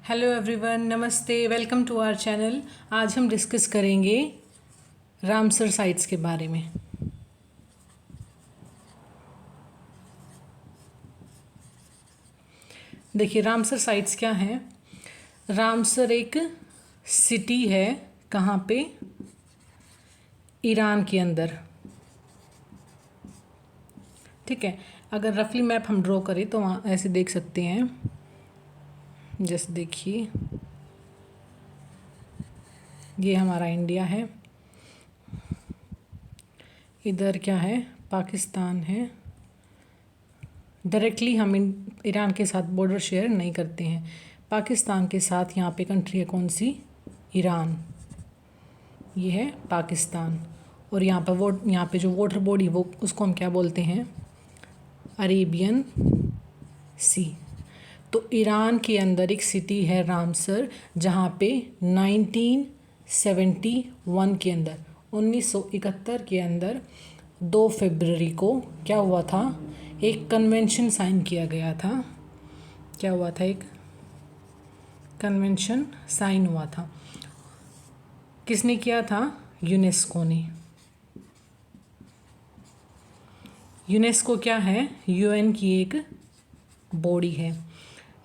Hello everyone, नमस्ते, welcome to our channel. आज हम डिस्कस करेंगे रामसर साइट्स के बारे में। देखिए, रामसर साइट्स क्या हैं। रामसर एक सिटी है, कहाँ पे? ईरान के अंदर। ठीक है, अगर रफली मैप हम ड्रॉ करें तो वहाँ ऐसे देख सकते हैं। जैसे देखिए, ये हमारा इंडिया है, इधर क्या है? पाकिस्तान है। डायरेक्टली हम ईरान के साथ बॉर्डर शेयर नहीं करते हैं। पाकिस्तान के साथ यहाँ पे कंट्री है कौन सी? ईरान। ये है पाकिस्तान। और यहाँ पे जो वाटर बॉडी वो उसको हम क्या बोलते हैं? अरेबियन सी। तो ईरान के अंदर एक सिटी है रामसर, जहाँ पे 1971 के अंदर 1971 के अंदर 2 फरवरी को क्या हुआ था? एक कन्वेंशन साइन किया गया था। क्या हुआ था? एक कन्वेंशन साइन हुआ था। किसने किया था? यूनेस्को ने। यूनेस्को क्या है? यूएन की एक बॉडी है।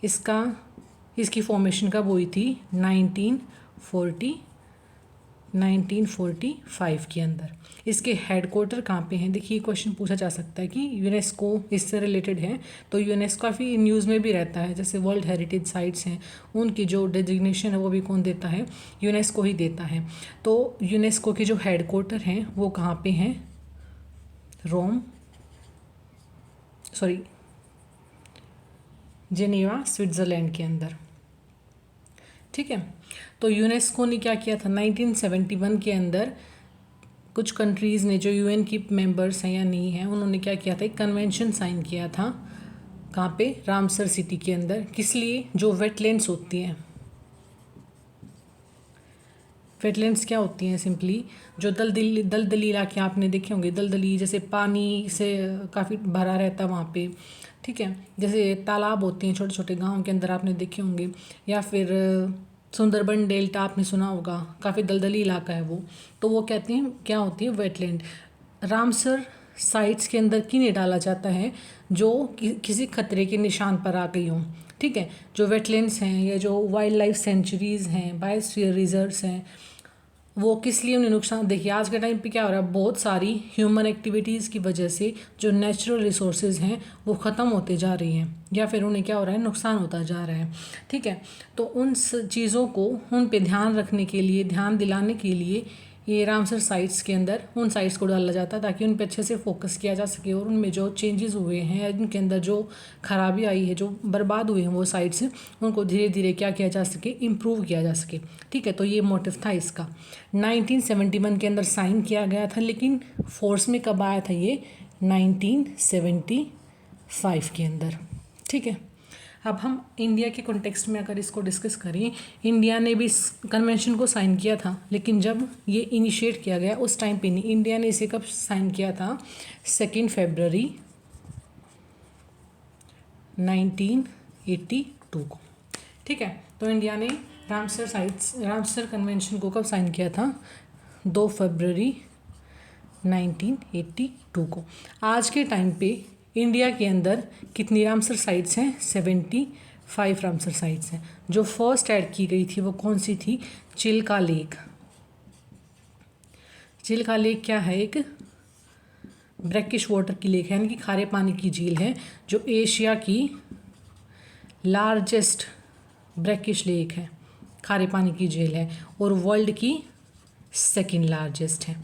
इसकी फॉर्मेशन कब हुई थी? 1945 के अंदर। इसके हेडक्वार्टर कहाँ पे हैं? देखिए, क्वेश्चन पूछा जा सकता है कि यूनेस्को इससे रिलेटेड है, तो यूनेस्को काफ़ी न्यूज़ में भी रहता है। जैसे वर्ल्ड हेरिटेज साइट्स हैं, उनकी जो डेजिग्नेशन है वो भी कौन देता है? यूनेस्को ही देता है। तो यूनेस्को के जो हेडक्वार्टर हैं वो कहाँ पे हैं? जेनेवा, स्विट्ज़रलैंड के अंदर। ठीक है, तो यूनेस्को ने क्या किया था? 1971 के अंदर कुछ कंट्रीज़ ने जो यूएन की मेंबर्स हैं या नहीं हैं, उन्होंने क्या किया था? एक कन्वेंशन साइन किया था। कहाँ पे? रामसर सिटी के अंदर। किस लिए? जो वेटलैंड्स होती हैं। वेटलैंड्स क्या होती हैं? सिंपली जो दलदली इलाके आपने देखे होंगे। दलदली जैसे पानी से काफ़ी भरा रहता है वहाँ पे। ठीक है, जैसे तालाब होते हैं छोटे छोटे गाँव के अंदर, आपने देखे होंगे। या फिर सुंदरबन डेल्टा आपने सुना होगा, काफ़ी दलदली इलाका है वो। तो वो कहते हैं क्या होती है? वेटलैंड। रामसर साइट्स के अंदर किन्हें डाला जाता है? जो किसी खतरे के निशान पर आ गई हों। ठीक है, जो वेटलैंड्स हैं या जो वाइल्ड लाइफ सेंचुरीज़ हैं, बायोस्फीयर रिजर्व्स हैं, वो किस लिए उन्हें नुकसान? देखिए, आज के टाइम पे क्या हो रहा है, बहुत सारी ह्यूमन एक्टिविटीज़ की वजह से जो नेचुरल रिसोर्सेज हैं वो ख़त्म होते जा रही हैं, या फिर उन्हें क्या हो रहा है? नुकसान होता जा रहा है। ठीक है, तो उन चीज़ों को, उन पे ध्यान रखने के लिए, ध्यान दिलाने के लिए ये रामसर साइट्स के अंदर उन साइट्स को डाला जाता है, ताकि उन पे अच्छे से फोकस किया जा सके और उनमें जो चेंजेस हुए हैं या उनके अंदर जो खराबी आई है, जो बर्बाद हुए हैं वो साइट्स, उनको धीरे धीरे क्या किया जा सके? इम्प्रूव किया जा सके। ठीक है, तो ये मोटिव था इसका। 1971 के अंदर साइन किया गया था, लेकिन फोर्स में कब आया था ये? 1975 के अंदर। ठीक है, अब हम इंडिया के कॉन्टेक्स्ट में अगर इसको डिस्कस करें, इंडिया ने भी इस कन्वेंशन को साइन किया था, लेकिन जब ये इनिशिएट किया गया उस टाइम पे नहीं। इंडिया ने इसे कब साइन किया था? 2 फरवरी 1982 को। ठीक है, तो इंडिया ने रामसर कन्वेंशन को कब साइन किया था? 2 फरवरी 1982 को। आज के टाइम पे इंडिया के अंदर कितनी रामसर साइट्स हैं? 75 रामसर साइट्स हैं। जो फर्स्ट ऐड की गई थी वो कौन सी थी? चिल्का लेक। चिल्का लेक क्या है? एक ब्रैकिश वाटर की लेक है, यानी कि खारे पानी की झील है, जो एशिया की लार्जेस्ट ब्रैकिश लेक है, खारे पानी की झील है, और वर्ल्ड की सेकंड लार्जेस्ट है।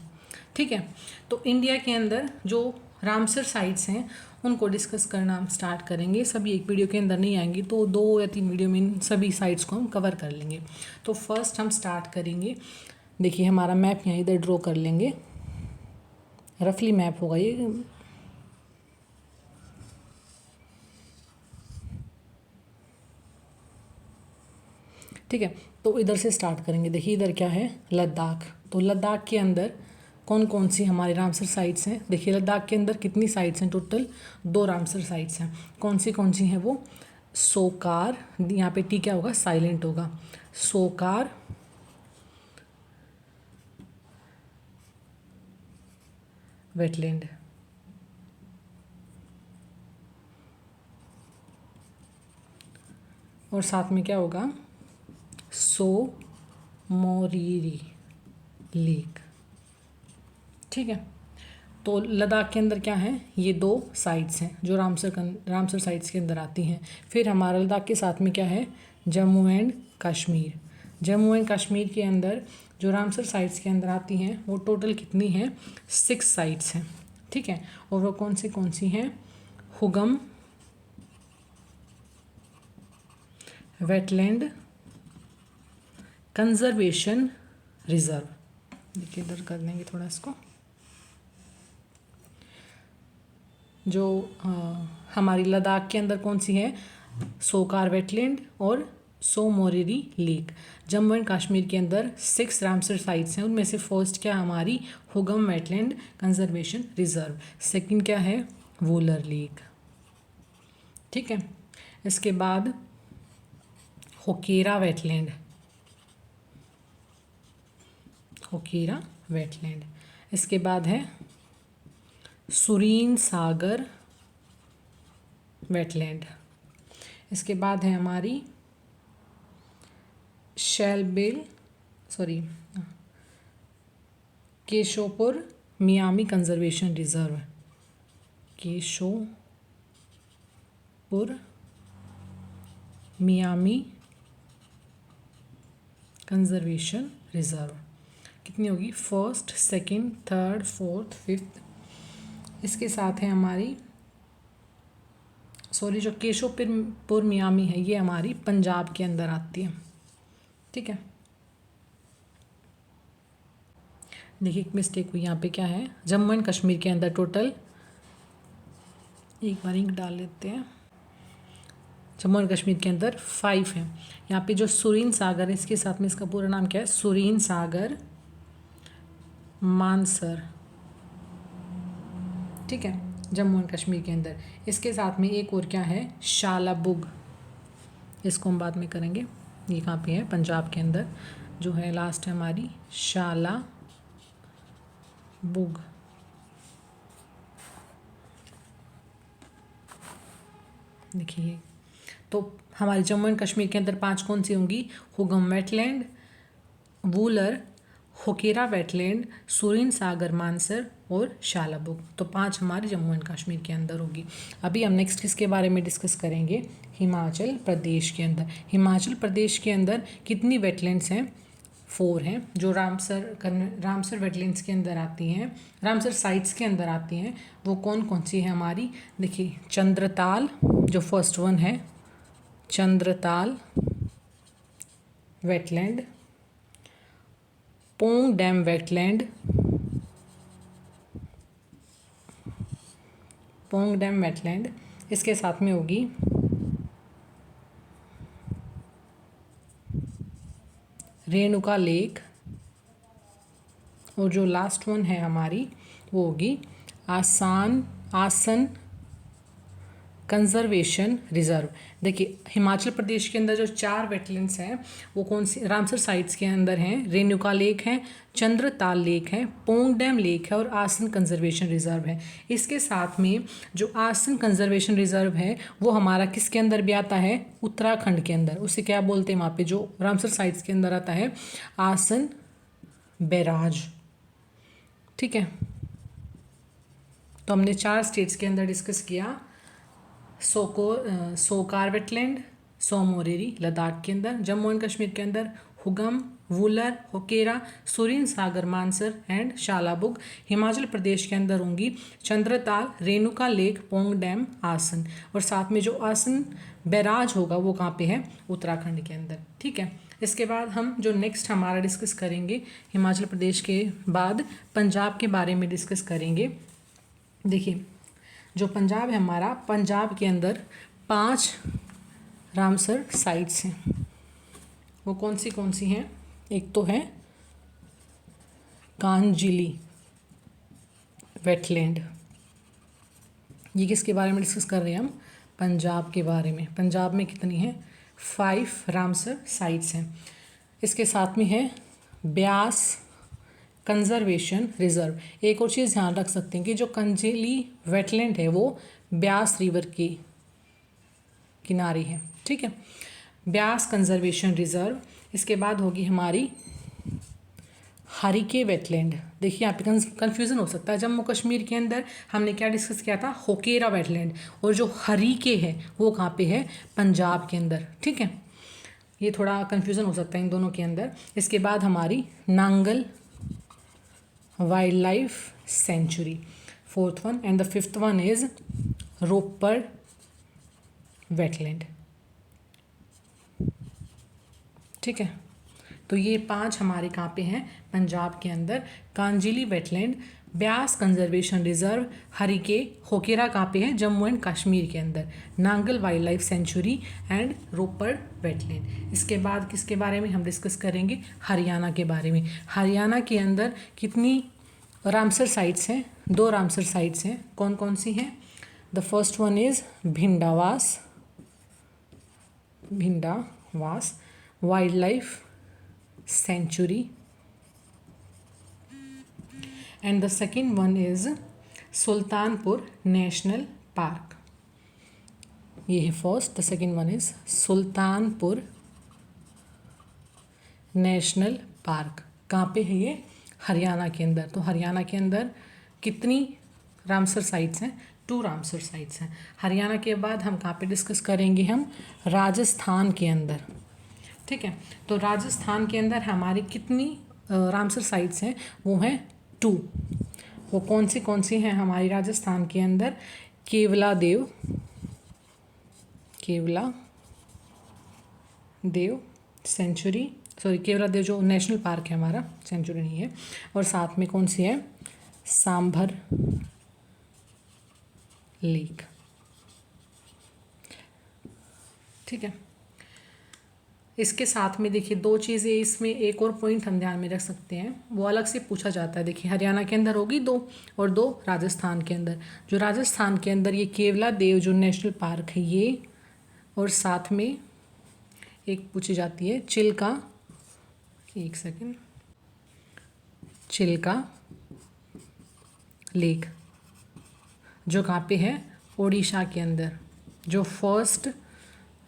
ठीक है, तो इंडिया के अंदर जो रामसर साइट्स हैं उनको डिस्कस करना हम स्टार्ट करेंगे। सभी एक वीडियो के अंदर नहीं आएंगी, तो 2 या 3 वीडियो में इन सभी साइट्स को हम कवर कर लेंगे। तो फर्स्ट हम स्टार्ट करेंगे। देखिए, हमारा मैप यहाँ इधर ड्रॉ कर लेंगे, रफली मैप होगा ये। ठीक है, तो इधर से स्टार्ट करेंगे। देखिए, इधर क्या है? लद्दाख। तो लद्दाख के अंदर कौन कौन सी हमारे रामसर साइट्स हैं? देखिए, लद्दाख के अंदर कितनी साइट्स हैं? टोटल 2 रामसर साइट्स हैं। कौन सी हैं वो? सोकार, यहाँ पे टी क्या होगा, साइलेंट होगा, सोकार वेटलैंड। और साथ में क्या होगा, सो मोरीरी लेक। ठीक है, तो लद्दाख के अंदर क्या है, ये दो साइट्स हैं जो रामसर साइट्स के अंदर आती हैं। फिर हमारा लद्दाख के साथ में क्या है, जम्मू एंड कश्मीर। जम्मू एंड कश्मीर के अंदर जो रामसर साइट्स के अंदर आती हैं वो टोटल कितनी हैं, 6 साइट्स हैं। ठीक है, और वो कौन सी हैं, हुगम वेटलैंड कंजर्वेशन रिजर्व। देखिए इधर कर देंगे थोड़ा इसको, जो हमारी लद्दाख के अंदर कौन सी है, सोकार वेटलैंड और सो मोरीरी लेक। जम्मू एंड कश्मीर के अंदर 6 रामसर साइट्स हैं, उनमें से फर्स्ट क्या हमारी, हुगम वेटलैंड कंजर्वेशन रिजर्व। सेकंड क्या है, वूलर लेक। ठीक है, इसके बाद होकेरा वेटलैंड, होकेरा वेटलैंड। इसके बाद है सुरीन सागर वेटलैंड। इसके बाद है हमारी Keshopur Miami conservation reserve, Keshopur Miami conservation reserve. कितनी होगी, first, second, third, fourth, fifth. इसके साथ है हमारी जो केशोपुर मियामी है, ये हमारी पंजाब के अंदर आती है। ठीक है, देखिए एक मिस्टेक हुई यहाँ पे, क्या है, जम्मू एंड कश्मीर के अंदर टोटल, एक बार इंक डाल लेते हैं, जम्मू एंड कश्मीर के अंदर 5 हैं। यहाँ पे जो सुरीन सागर है, इसके साथ में इसका पूरा नाम क्या है, सुरीन सागर मानसर। ठीक है, जम्मू एंड कश्मीर के अंदर। इसके साथ में एक और क्या है, शालाबुग, इसको हम बाद में करेंगे। ये कहाँ पे है, पंजाब के अंदर जो है, लास्ट है हमारी शालाबुग। देखिए, तो हमारे जम्मू एंड कश्मीर के अंदर 5 कौन सी होंगी, हुगम वेटलैंड, वूलर, होकेरा वेटलैंड, सुरीन सागर मानसर और शालाबुग। तो 5 हमारे जम्मू एंड कश्मीर के अंदर होगी। अभी हम नेक्स्ट किसके बारे में डिस्कस करेंगे, हिमाचल प्रदेश के अंदर। हिमाचल प्रदेश के अंदर कितनी वेटलैंड्स हैं, 4 हैं, जो रामसर वेटलैंड्स के अंदर आती हैं, रामसर साइट्स के अंदर आती हैं। वो कौन कौन सी है हमारी, देखिए, चंद्रताल जो फर्स्ट वन है, Chandratal wetland, Pong dam wetland, Pong dam wetland. इसके साथ में होगी रेणुका लेक, और जो लास्ट वन है हमारी वो होगी आसन कंजर्वेशन रिजर्व। देखिए, हिमाचल प्रदेश के अंदर जो 4 वेटलैंड्स हैं वो कौन सी रामसर साइट्स के अंदर हैं, रेणुका लेक है, चंद्रताल लेक है, पोंग डैम लेक है और आसन कंजर्वेशन रिजर्व है। इसके साथ में जो आसन कंजर्वेशन रिजर्व है वो हमारा किसके अंदर भी आता है, उत्तराखंड के अंदर। उसे क्या बोलते हैं वहाँ पे, जो रामसर साइट्स के अंदर आता है, आसन बैराज। ठीक है, तो हमने 4 स्टेट्स के अंदर डिस्कस किया, सोकार वेटलैंड, सो मोरीरी लद्दाख के अंदर, जम्मू एंड कश्मीर के अंदर हुगम, वूलर, होकेरा, सुरीन सागर मानसर एंड शालाबुग। हिमाचल प्रदेश के अंदर होंगी चंद्रताल, रेणुका लेक, पोंग डैम, आसन, और साथ में जो आसन बैराज होगा वो कहाँ पे है, उत्तराखंड के अंदर। ठीक है, इसके बाद हम जो नेक्स्ट हमारा डिस्कस करेंगे, हिमाचल प्रदेश के बाद पंजाब के बारे में डिस्कस करेंगे। देखिए, जो पंजाब है हमारा, पंजाब के अंदर 5 रामसर साइट्स हैं। वो कौन सी हैं, एक तो है कांजिली वेटलैंड। ये किसके बारे में डिस्कस कर रहे हैं हम, पंजाब के बारे में। पंजाब में कितनी है? 5 रामसर साइट्स हैं। इसके साथ में है ब्यास कंजर्वेशन रिजर्व। एक और चीज़ ध्यान रख सकते हैं कि जो कंजेली वेटलैंड है वो ब्यास रिवर की किनारे है, ठीक है। Beas Conservation reserve. इसके बाद होगी हमारी हरिके वेटलैंड। देखिए यहाँ पे कन्फ्यूज़न हो सकता है, जम्मू कश्मीर के अंदर हमने क्या डिस्कस किया था? होकेरा वेटलैंड। और जो हरिके है वो कहाँ पे है? पंजाब के अंदर, ठीक है। ये थोड़ा कन्फ्यूज़न हो सकता है इन दोनों के अंदर। इसके बाद हमारी Nangal Wildlife century, 4th one. And the 5th one is Ropar wetland, ठीक है। तो ये 5 हमारे कहाँ पे हैं? पंजाब के अंदर। Kanjli Wetland, Beas Conservation Reserve, Harike, Hokera कहाँ पे है? जम्मू एंड कश्मीर के अंदर। Nangal Wildlife Sanctuary and Ropar Wetland. इसके बाद किसके बारे में हम डिस्कस करेंगे? हरियाणा के बारे में। हरियाणा के अंदर कितनी रामसर साइट्स हैं? 2 रामसर साइट्स हैं। कौन कौन सी हैं? The first one is Bhindawas wild life Sanctuary and the second one is Sultanpur national park. ये है first. The second one is Sultanpur national park. कहाँ पे है ये? हरियाणा के अंदर। तो हरियाणा के अंदर कितनी रामसर साइट्स हैं? 2 रामसर साइट्स हैं। हरियाणा के बाद हम कहाँ पे डिस्कस करेंगे? हम राजस्थान के अंदर, ठीक है। तो राजस्थान के अंदर हमारी कितनी रामसर साइट्स हैं? वो हैं 2। वो कौन सी हैं हमारी राजस्थान के अंदर? केवला देव सेंचुरी, सॉरी केवला देव जो नेशनल पार्क है हमारा, सेंचुरी नहीं है। और साथ में कौन सी है? सांभर लेक, ठीक है। इसके साथ में देखिए 2 चीज़ें, इसमें एक और पॉइंट हम ध्यान में रख सकते हैं, वो अलग से पूछा जाता है। देखिए हरियाणा के अंदर होगी 2 और 2 राजस्थान के अंदर। जो राजस्थान के अंदर ये केवला देव जो नेशनल पार्क है ये, और साथ में एक पूछी जाती है चिल्का, एक सेकेंड, चिल्का लेक जो कहाँ पे है? ओडिशा के अंदर। जो फर्स्ट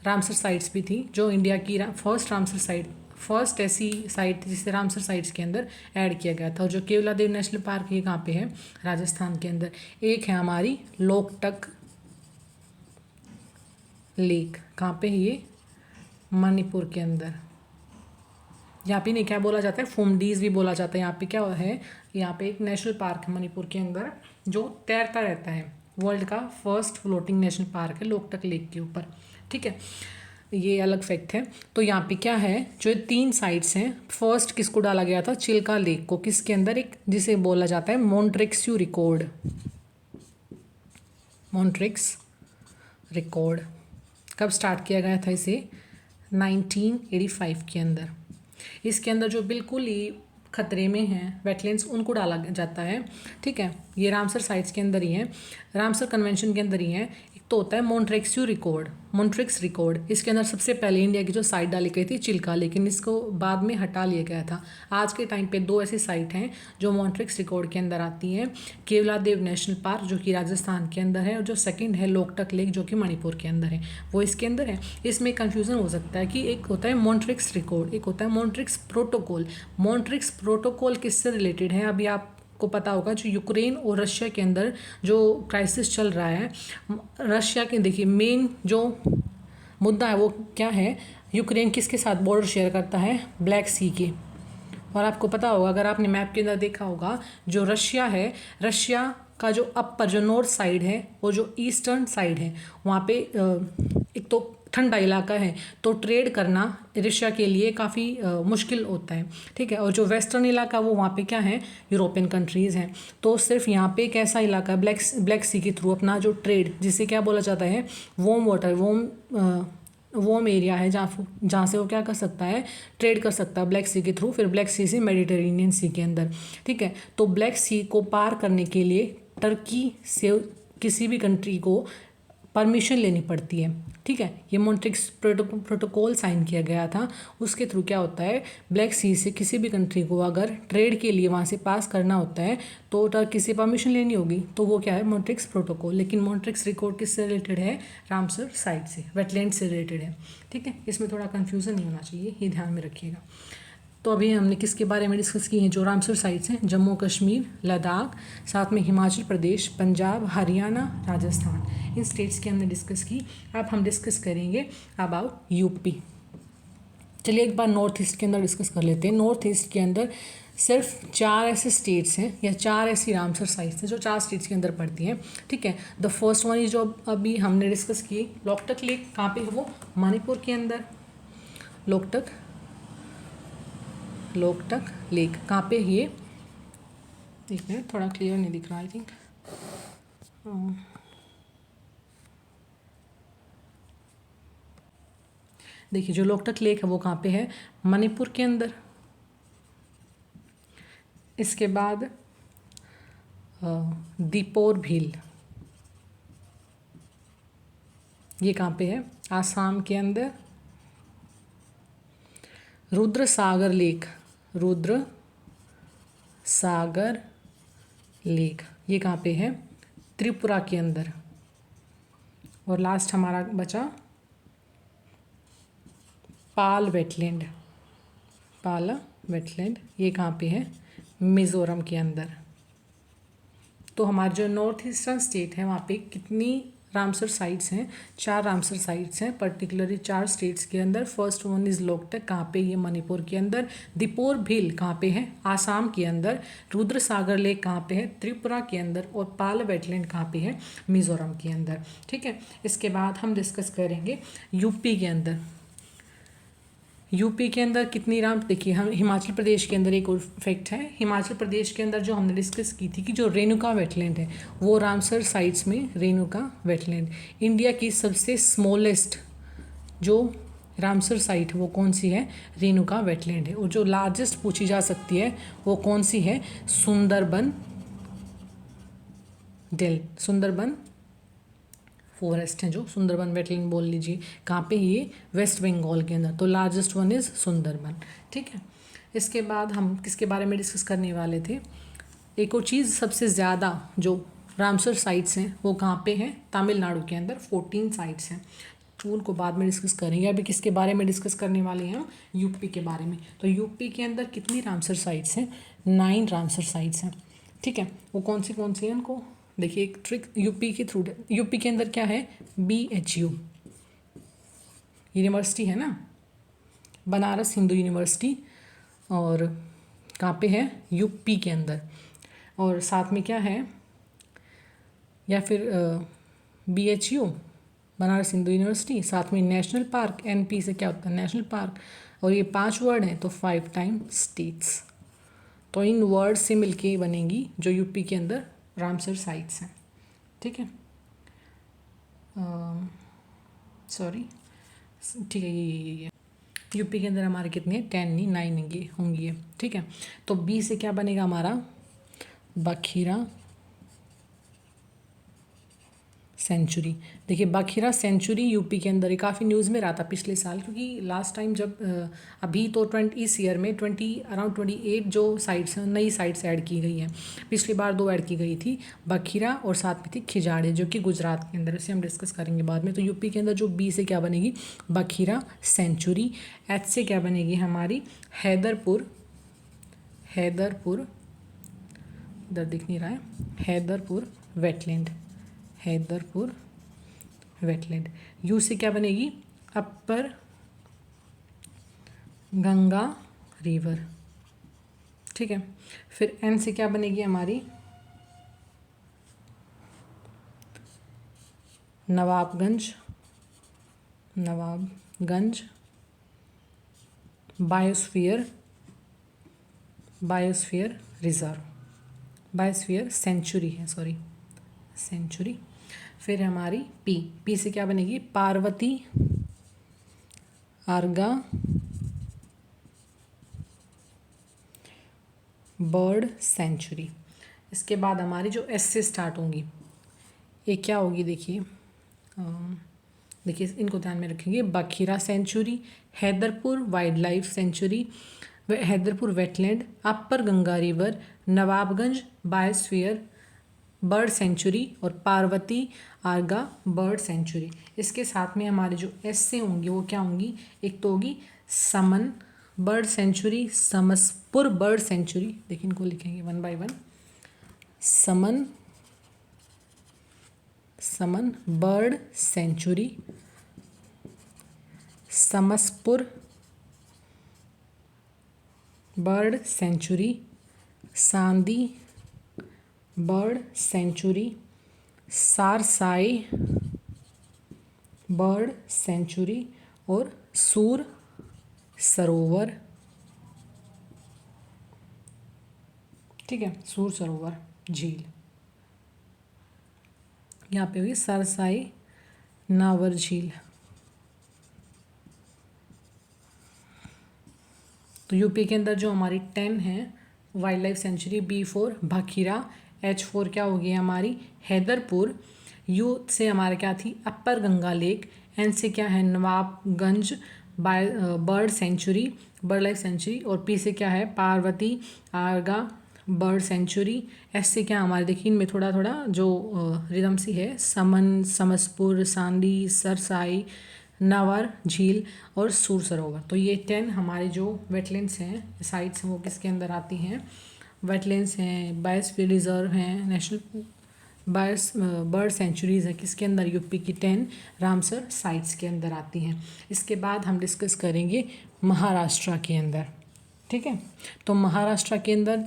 रामसर साइट्स भी थी, जो इंडिया की फर्स्ट ऐसी साइट जिसे रामसर साइट्स के अंदर ऐड किया गया था। और जो केवला देव नेशनल पार्क ये कहाँ पे है? राजस्थान के अंदर। एक है हमारी लोकटक लेक। कहाँ पे है ये? मणिपुर के अंदर। यहाँ पे नहीं क्या बोला जाता है? फुमडीज भी बोला जाता है। यहाँ पे क्या है? यहाँ पे एक नेशनल पार्क है मणिपुर के अंदर जो तैरता रहता है। वर्ल्ड का फर्स्ट फ्लोटिंग नेशनल पार्क है लोकटक लेक के ऊपर, ठीक है। ये अलग फैक्ट है। तो यहाँ पे क्या है? जो 3 साइट्स हैं, फर्स्ट किसको डाला गया था? चिल्का लेक को। किसके अंदर? एक जिसे बोला जाता है मोन्ट्रेक्स रिकॉर्ड। कब स्टार्ट किया गया था इसे? 1985 के अंदर। इसके अंदर जो बिल्कुल ही खतरे में हैं वेटलैंड्स उनको डाला जाता है, ठीक है। ये रामसर साइट्स के अंदर ही है, रामसर कन्वेंशन के अंदर ही है। एक तो होता है मोन्ट्रेक्स रिकॉर्ड। इसके अंदर सबसे पहले इंडिया की जो साइट डाली गई थी चिल्का, लेकिन इसको बाद में हटा लिया गया था। आज के टाइम पे 2 ऐसी साइट हैं जो मोन्ट्रेक्स रिकॉर्ड के अंदर आती हैं। केवला देव नेशनल पार्क जो कि राजस्थान के अंदर है, और जो सेकंड है लोकटक लेक जो कि मणिपुर के अंदर है, वो इसके अंदर है। इसमें कन्फ्यूज़न हो सकता है कि एक होता है मोन्ट्रेक्स रिकॉर्ड, एक होता है मोन्ट्रेक्स प्रोटोकॉल। मोन्ट्रेक्स प्रोटोकॉल किससे रिलेटेड है? अभी आपको पता होगा जो यूक्रेन और रशिया के अंदर जो क्राइसिस चल रहा है, रशिया के देखिए मेन जो मुद्दा है वो क्या है? यूक्रेन किसके साथ बॉर्डर शेयर करता है? ब्लैक सी के। और आपको पता होगा, अगर आपने मैप के अंदर देखा होगा, जो रशिया है, रशिया का जो अपर जो नॉर्थ साइड है और जो ईस्टर्न साइड है वहाँ पे एक तो ठंडा इलाका है, तो ट्रेड करना रशिया के लिए काफ़ी मुश्किल होता है, ठीक है। और जो वेस्टर्न इलाका वो वहाँ पे क्या है? यूरोपियन कंट्रीज़ हैं। तो सिर्फ यहाँ पे एक ऐसा इलाका ब्लैक सी के थ्रू अपना जो ट्रेड, जिसे क्या बोला जाता है? वॉर्म एरिया है, जहाँ से वो क्या कर सकता है? ट्रेड कर सकता है ब्लैक सी के थ्रू, फिर ब्लैक सी से मेडिटेरेनियन सी के अंदर, ठीक है। तो ब्लैक सी को पार करने के लिए टर्की से किसी भी कंट्री को परमिशन लेनी पड़ती है। ठीक है, ये मॉन्ट्रिक्स प्रोटोकॉल साइन किया गया था, उसके थ्रू क्या होता है, ब्लैक सी से किसी भी कंट्री को अगर ट्रेड के लिए वहाँ से पास करना होता है तो टर्की से परमिशन लेनी होगी, तो वो क्या है, मॉन्ट्रिक्स प्रोटोकॉल। लेकिन मॉन्ट्रिक्स रिकॉर्ड किससे रिलेटेड है, रामसर साइट से, वेटलैंड से रिलेटेड है। ठीक है, इसमें थोड़ा कन्फ्यूज़न नहीं होना चाहिए, ये ध्यान में रखिएगा। तो अभी हमने किसके बारे में डिस्कस की हैं, जो रामसर साइट्स हैं, जम्मू कश्मीर, लद्दाख, साथ में हिमाचल प्रदेश, पंजाब, हरियाणा, राजस्थान, इन स्टेट्स की हमने डिस्कस की। अब हम डिस्कस करेंगे अबाउट यूपी। चलिए एक बार नॉर्थ ईस्ट के अंदर डिस्कस कर लेते हैं। नॉर्थ ईस्ट के अंदर सिर्फ 4 ऐसे स्टेट्स हैं या 4 ऐसी रामसर साइट्स हैं जो 4 स्टेट्स के अंदर पड़ती हैं। ठीक है, द फर्स्ट वन इज जो अभी हमने डिस्कस की, लोकटक लेक। कहाँ पे है वो, मणिपुर के अंदर। लोकटक लेक कहाँ पे है ये, एक मिनट, थोड़ा क्लियर नहीं दिख रहा आई थिंक। देखिए जो लोकटक लेक है वो कहाँ पे है, मणिपुर के अंदर। इसके बाद दीपोर भील, ये कहाँ पे है, आसाम के अंदर। रुद्र सागर लेक, ये कहाँ पे है, त्रिपुरा के अंदर। और लास्ट हमारा बचा पाल वेटलैंड, ये कहाँ पे है, मिज़ोरम के अंदर। तो हमारे जो नॉर्थ ईस्टर्न स्टेट है वहाँ पे कितनी रामसर साइट्स हैं, 4 रामसर साइट्स हैं, पर्टिकुलरली 4 स्टेट्स के अंदर। फर्स्ट वन इज़ लोकटक, कहाँ पे, ये मणिपुर के अंदर। दीपोर भील कहाँ पे है, आसाम के अंदर। रुद्र सागर लेक कहाँ पे है, त्रिपुरा के अंदर। और पाल वेटलैंड कहाँ पे है, मिज़ोरम के अंदर। ठीक है, इसके बाद हम डिस्कस करेंगे यूपी के अंदर। यूपी के अंदर कितनी देखिए हम हिमाचल प्रदेश के अंदर एक और फैक्ट है, हिमाचल प्रदेश के अंदर जो हमने डिस्कस की थी कि जो रेणुका वेटलैंड है वो रामसर साइट्स में रेणुका वेटलैंड। इंडिया की सबसे स्मॉलेस्ट जो रामसर साइट है वो कौन सी है, रेणुका वेटलैंड है। और जो लार्जेस्ट पूछी जा सकती है वो कौन सी है, सुंदरबन फॉरेस्ट हैं, जो सुंदरबन वेटलैंड बोल लीजिए। कहाँ पे, ये वेस्ट बंगाल के अंदर। तो लार्जेस्ट वन इज़ सुंदरबन। ठीक है, इसके बाद हम किसके बारे में डिस्कस करने वाले थे, एक और चीज़, सबसे ज़्यादा जो रामसर साइट्स हैं वो कहाँ पे हैं, तमिलनाडु के अंदर 14 साइट्स हैं। तो उनको बाद में डिस्कस करेंगे। अभी किसके बारे में डिस्कस करने वाले हैं हम, यूपी के बारे में। तो यूपी के अंदर कितनी रामसर साइट्स हैं, 9 रामसर साइट्स हैं। ठीक है, वो कौन सी हैं उनको देखिए, एक ट्रिक यूपी के थ्रू। यूपी के अंदर क्या है, BHU यूनिवर्सिटी है ना, बनारस हिंदू यूनिवर्सिटी। और कहाँ पे है, यूपी के अंदर। और साथ में क्या है, या फिर BHU बनारस हिंदू यूनिवर्सिटी, साथ में नेशनल पार्क, NP से क्या होता है, नेशनल पार्क। और ये 5 वर्ड हैं तो 5 टाइम स्टेट्स। तो इन वर्ड से मिलके बनेगी जो यूपी के अंदर रामसर साइट्स हैं। ठीक है, सॉरी, ठीक है, ये यूपी के अंदर हमारे कितने हैं, 10 नहीं 9 होंगी ये। ठीक है, तो बी से क्या बनेगा हमारा, बखीरा सेंचुरी। देखिए बखीरा सेंचुरी यूपी के अंदर ही काफ़ी न्यूज़ में रहा था पिछले साल, क्योंकि लास्ट टाइम जब अभी तो इस ईयर में अराउंड 28 जो साइट्स नई साइट्स ऐड की गई हैं। पिछली बार 2 ऐड की गई थी, बखीरा और साथ में थी खिजाड़े जो कि गुजरात के अंदर, इसे हम डिस्कस करेंगे बाद में। तो यूपी के अंदर जो बी से क्या बनेगी, बखीरा सेंचुरी। एच से क्या बनेगी हमारी, हैदरपुर इधर दिख नहीं रहा है, हैदरपुर वेटलैंड। यू से क्या बनेगी, अपर गंगा रिवर। ठीक है, फिर एन से क्या बनेगी हमारी, Nawabganj biosphere reserve, biosphere sanctuary है, सेंचुरी। फिर हमारी पी से क्या बनेगी, पार्वती आर्गा बर्ड सेंचुरी। इसके बाद हमारी जो एस से स्टार्ट होंगी, ये क्या होगी देखिए, देखिए इनको ध्यान में रखेंगे, Bakhira Sanctuary, Haiderpur Wildlife Sanctuary, Haiderpur Wetland, Upper Ganga River, Nawabganj Biosphere Bird Sanctuary और पार्वती आर्गा बर्ड सेंचुरी। इसके साथ में हमारे जो एस से होंगी वो क्या होंगी, एक तो होगी Saman Bird Sanctuary, Samaspur Bird Sanctuary, देखिए इनको लिखेंगे one by one, Saman Bird Sanctuary, Samaspur Bird Sanctuary, Sandi Bird Sanctuary, Sarsai Bird Sanctuary और सूर सरोवर, ठीक है, सूर सरोवर झील। यहाँ पे हुई सरसाई नावर झील। तो यूपी के अंदर जो हमारी 10 है wild life sanctuary, B4 भखीरा, H4 क्या होगी हमारी हैदरपुर, U से हमारे क्या थी अपर गंगा लेक, N से क्या है Nawabganj bird Sanctuary Bird Life Sanctuary, और P से क्या है पार्वती आर्गा बर्ड सेंचुरी, एस से क्या हमारे देखिए इनमें थोड़ा थोड़ा जो रिदम सी है, समन, समसपुर, सांदी, सरसाई, नावर झील और सूर सरोवर। तो ये 10 हमारे जो वेटलैंड्स हैं, साइट्स हैं, वो किसके अंदर आती हैं, वेटलैंड्स हैं, बायोस्फीयर रिजर्व हैं, नेशनल बर्ड सेंचुरीज़ है किसके अंदर, यूपी की 10 रामसर साइट्स के अंदर आती हैं। इसके बाद हम डिस्कस करेंगे महाराष्ट्र के अंदर, ठीक है। तो महाराष्ट्र के अंदर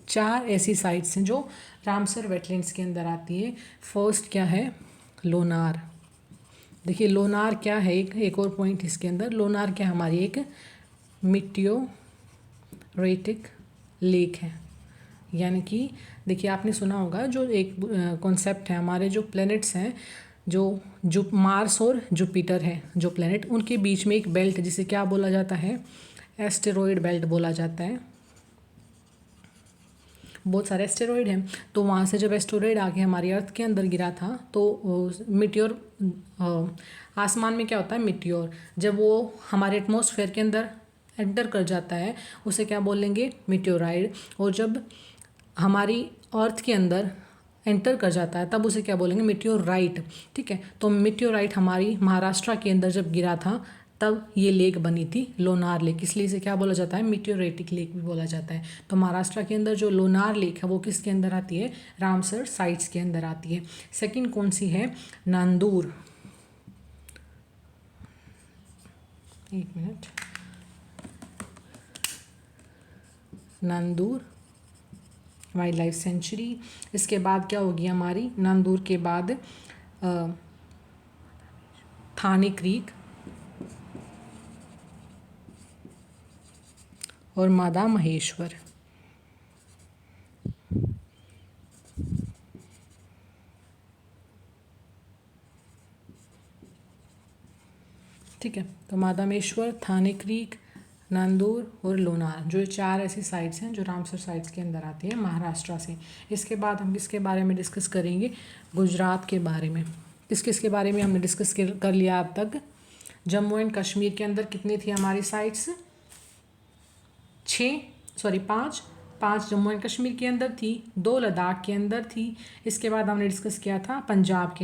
4 ऐसी साइट्स हैं जो रामसर वेटलैंड्स के अंदर आती है। फर्स्ट क्या है लोनार, देखिए लोनार क्या है, एक और पॉइंट इसके अंदर, लोनार क्या हमारी एक मिटियोरेटिक लेक है, यानी कि देखिए आपने सुना होगा जो एक कॉन्सेप्ट है, हमारे जो प्लैनेट्स हैं जो मार्स और जुपिटर है जो प्लैनेट, उनके बीच में एक बेल्ट जिसे क्या बोला जाता है, एस्टेरॉयड बेल्ट बोला जाता है। बहुत सारे एस्टेरॉयड हैं, तो वहाँ से जब एस्टेरॉयड आके हमारी अर्थ के अंदर गिरा था तो मिट्योर, आसमान में क्या होता है मिट्योर, जब वो हमारे एटमॉस्फेयर के अंदर एंटर कर जाता है उसे क्या बोलेंगे मिट्योराइड, और जब हमारी अर्थ के अंदर एंटर कर जाता है तब उसे क्या बोलेंगे मिट्योराइट, ठीक है। तो मिट्योराइट हमारी महाराष्ट्र के अंदर जब गिरा था तब ये लेक बनी थी लोनार लेक, इसलिए इसे क्या बोला जाता है मिट्योरेटिक लेक भी बोला जाता है। तो महाराष्ट्र के अंदर जो लोनार लेक है वो किसके अंदर आती है, रामसर साइट्स के अंदर आती है। सेकंड कौन सी है, नांदूर, एक minute, Nandur wild life sanctuary. इसके बाद क्या होगी हमारी, नांदूर के बाद थाने क्रीक और मादा महेश्वर, ठीक है। तो मादा महेश्वर, थाने क्रीक, नांदूर और लोनार, जो 4 ऐसी साइट्स हैं जो रामसर साइट्स के अंदर आती है महाराष्ट्र से। इसके बाद हम किसके बारे में डिस्कस करेंगे, गुजरात के बारे में। किस किस के बारे में हमने डिस्कस कर लिया अब तक, जम्मू एंड कश्मीर के अंदर कितनी थी हमारी साइट्स, 5 जम्मू एंड कश्मीर के अंदर थी, 2 लद्दाख के अंदर थी। इसके बाद हमने डिस्कस किया था पंजाब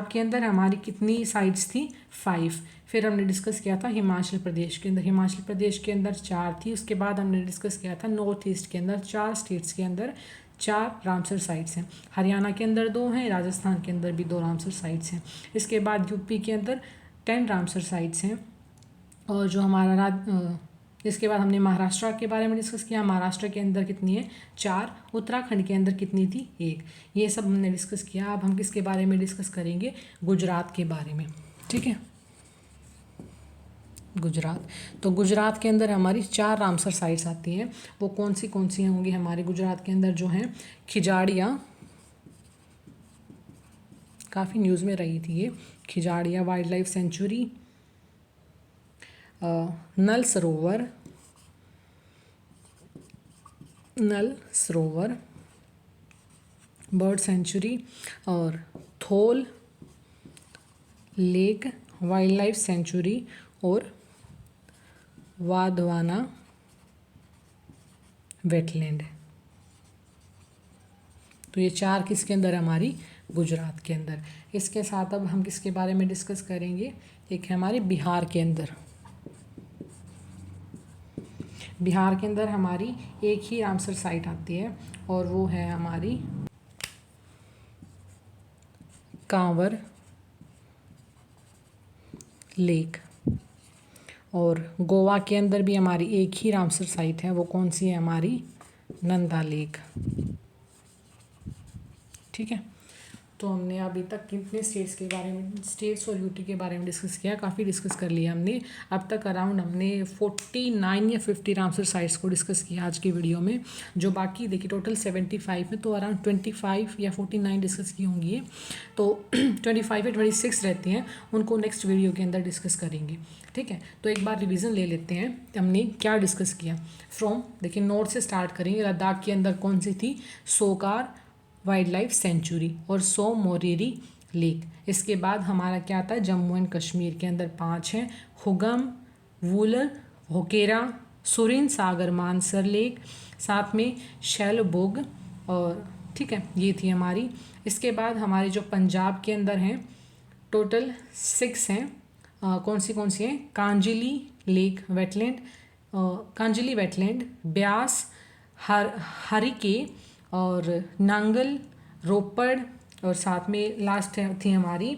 के अंदर हमारी कितनी साइट्स थी, 5। फिर हमने डिस्कस किया था हिमाचल प्रदेश के अंदर 4 थी। उसके बाद हमने डिस्कस किया था नॉर्थ ईस्ट के अंदर 4 स्टेट्स के अंदर 4 रामसर साइट्स हैं। हरियाणा के अंदर 2 हैं, राजस्थान के अंदर भी 2 रामसर साइट्स हैं। इसके बाद यूपी के अंदर 10 रामसर साइट्स हैं। और जो हमारा इसके बाद हमने महाराष्ट्र के बारे में डिस्कस किया, महाराष्ट्र के अंदर कितनी है, 4। उत्तराखंड के अंदर कितनी थी, 1। ये सब हमने डिस्कस किया। अब हम किसके बारे में डिस्कस करेंगे, गुजरात के बारे में, ठीक है। गुजरात, तो गुजरात के अंदर हमारी 4 रामसर साइट्स आती हैं। वो कौन सी होंगी हमारे गुजरात के अंदर, जो हैं खिजाड़िया, काफ़ी न्यूज़ में रही थी ये, खिजाड़िया वाइल्ड लाइफ सेंचुरी, नल सरोवर बर्ड सेंचुरी, और थोल लेक वाइल्ड लाइफ सेंचुरी और वाधवाना वेटलैंड। तो ये 4 किसके अंदर हमारी गुजरात के अंदर। इसके साथ अब हम किसके बारे में डिस्कस करेंगे, एक है हमारी बिहार के अंदर। बिहार के अंदर हमारी एक ही रामसर साइट आती है और वो है हमारी कांवर लेक। और गोवा के अंदर भी हमारी एक ही रामसर साइट है, वो कौन सी है हमारी नंदा लेक। ठीक है, तो हमने अभी तक कितने स्टेट्स के बारे में, स्टेट्स और यूटी के बारे में डिस्कस किया, काफ़ी डिस्कस कर लिया हमने। अब तक अराउंड हमने 49 या 50 रामसर साइट्स को डिस्कस किया आज की वीडियो में। जो बाकी देखिए टोटल 75 है, तो अराउंड 25 या 49 डिस्कस की होंगी, तो 25 या 26 रहती हैं, उनको नेक्स्ट वीडियो के अंदर डिस्कस करेंगे। ठीक है, तो एक बार रिवीजन ले लेते हैं हमने क्या डिस्कस किया। फ्रॉम देखिए नॉर्थ से स्टार्ट करेंगे। लद्दाख के अंदर कौन सी थी, सोकार वाइल्ड लाइफ सेंचुरी और सो मोरेरी लेक। इसके बाद हमारा क्या आता है, जम्मू एंड कश्मीर के अंदर 5 हैं, हुगम, वुलर, होकेरा, सुरिन सागर मानसर लेक, साथ में शैलबुग, और ठीक है ये थी हमारी। इसके बाद हमारे जो पंजाब के अंदर हैं टोटल 6 हैं। कौन सी हैं, Kanjli Lake Wetland, Kanjli Wetland, Beas, Harike और नांगल, रोपड़, और साथ में लास्ट थी हमारी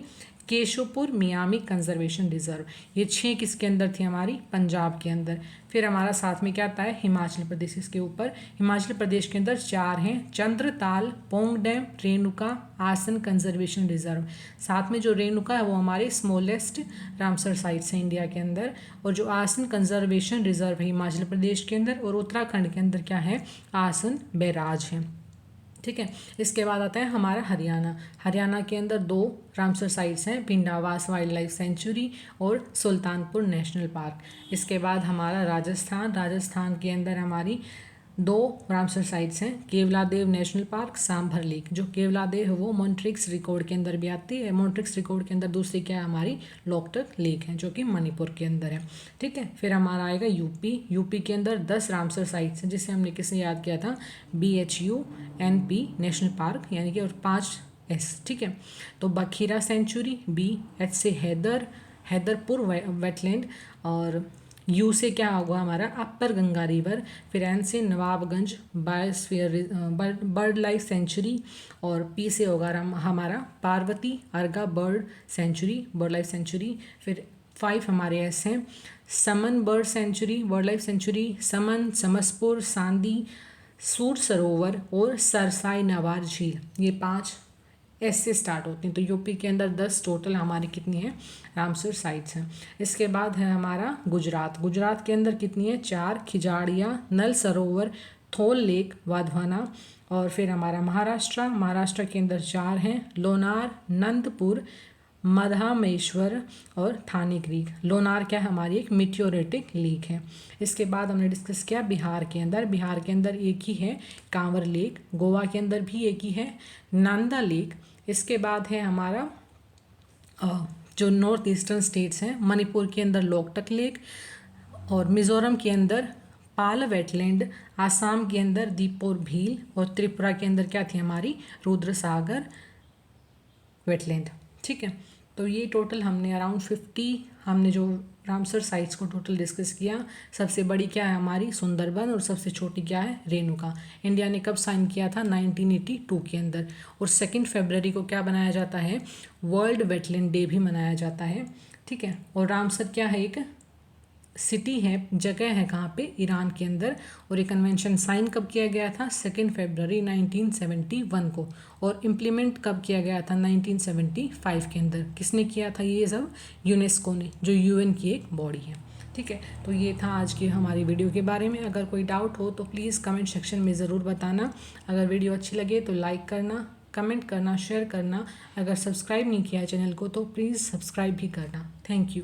केशवपुर मियामी कंजर्वेशन रिजर्व। ये 6 किसके अंदर थी हमारी पंजाब के अंदर। फिर हमारा साथ में क्या आता है हिमाचल प्रदेश। इसके ऊपर हिमाचल प्रदेश के अंदर 4 हैं, चंद्रताल, पोंग डैम, रेणुका, आसन कंजर्वेशन रिजर्व। साथ में जो रेणुका है वो हमारे स्मॉलेस्ट रामसर साइट्स है इंडिया के अंदर, और जो आसन कंजर्वेशन रिजर्व है हिमाचल प्रदेश के अंदर, और उत्तराखंड के अंदर क्या है, आसन बैराज है। ठीक है, इसके बाद आता है हमारा हरियाणा। हरियाणा के अंदर 2 रामसर साइट्स हैं, भिंडावास वाइल्ड लाइफ सेंचुरी और सुल्तानपुर नेशनल पार्क। इसके बाद हमारा राजस्थान। राजस्थान के अंदर हमारी 2 रामसर साइट्स हैं, Keoladeo national park, sambar lake. जो केवलादेव है वो मॉन्ट्रिक्स रिकॉर्ड के अंदर भी आती है। मॉन्ट्रिक्स रिकॉर्ड के अंदर दूसरी क्या है हमारी लोकटक लेक है, जो कि मणिपुर के अंदर है। ठीक है, फिर हमारा आएगा यूपी। यूपी के अंदर 10 रामसर साइट्स हैं, जिसे हमने किसने याद किया था, BHUNP नेशनल पार्क, यानी कि और 5 S। ठीक है, तो बखीरा सेंचुरी, BH से हैदरपुर वेटलैंड, और यू से क्या होगा हमारा अपर गंगा रिवर, फिर एन से Nawabganj Biosphere Bird Life Sanctuary, और पी से होगा हमारा Parvati Arga Bird Life Sanctuary. फिर 5 हमारे ऐसे हैं, Saman Bird Sanctuary Bird Life Sanctuary, Saman, Samaspur, Sandi, Sur Sarovar और सरसाई नवार झील। ये 5 एस से स्टार्ट होती हैं। तो यूपी के अंदर 10 टोटल हमारी कितनी है रामसर साइट्स हैं। इसके बाद है हमारा गुजरात। गुजरात के अंदर कितनी है, 4, खिजाड़िया, नल सरोवर, थोल लेक, वाधवाना। और फिर हमारा महाराष्ट्र के अंदर 4 हैं, लोनार, नंदपुर, मधामेश्वर और थानी क्रीक। लोनार क्या है हमारी एक मिट्योरेटिक लेक है। इसके बाद हमने डिस्कस किया बिहार के अंदर एक ही है कांवर लेक। गोवा के अंदर भी एक ही है नंदा लेक। इसके बाद है हमारा जो नॉर्थ ईस्टर्न स्टेट्स हैं, मणिपुर के अंदर लोकटक लेक, और मिज़ोरम के अंदर पाल वेटलैंड, आसाम के अंदर दीपोर भील, और त्रिपुरा के अंदर क्या थी हमारी रुद्र सागर वेटलैंड। ठीक है, तो ये टोटल हमने अराउंड 50 हमने जो रामसर साइट्स को टोटल डिस्कस किया। सबसे बड़ी क्या है हमारी सुंदरबन, और सबसे छोटी क्या है रेणुका। इंडिया ने कब साइन किया था, 1982 के अंदर। और 2 फरवरी को क्या बनाया जाता है, वर्ल्ड वेटलैंड डे भी मनाया जाता है। ठीक है, और रामसर क्या है, एक सिटी है, जगह है कहाँ पे, ईरान के अंदर। और ये कन्वेंशन साइन कब किया गया था, 2 फरवरी 1971 को। और इम्प्लीमेंट कब किया गया था, 1975 के अंदर। किसने किया था ये सब, यूनेस्को ने, जो UN की एक बॉडी है। ठीक है, तो ये था आज की हमारी वीडियो के बारे में। अगर कोई डाउट हो तो प्लीज़ कमेंट सेक्शन में ज़रूर बताना। अगर वीडियो अच्छी लगे तो लाइक करना, कमेंट करना, शेयर करना। अगर सब्सक्राइब नहीं किया है चैनल को तो प्लीज़ सब्सक्राइब भी करना। Thank you.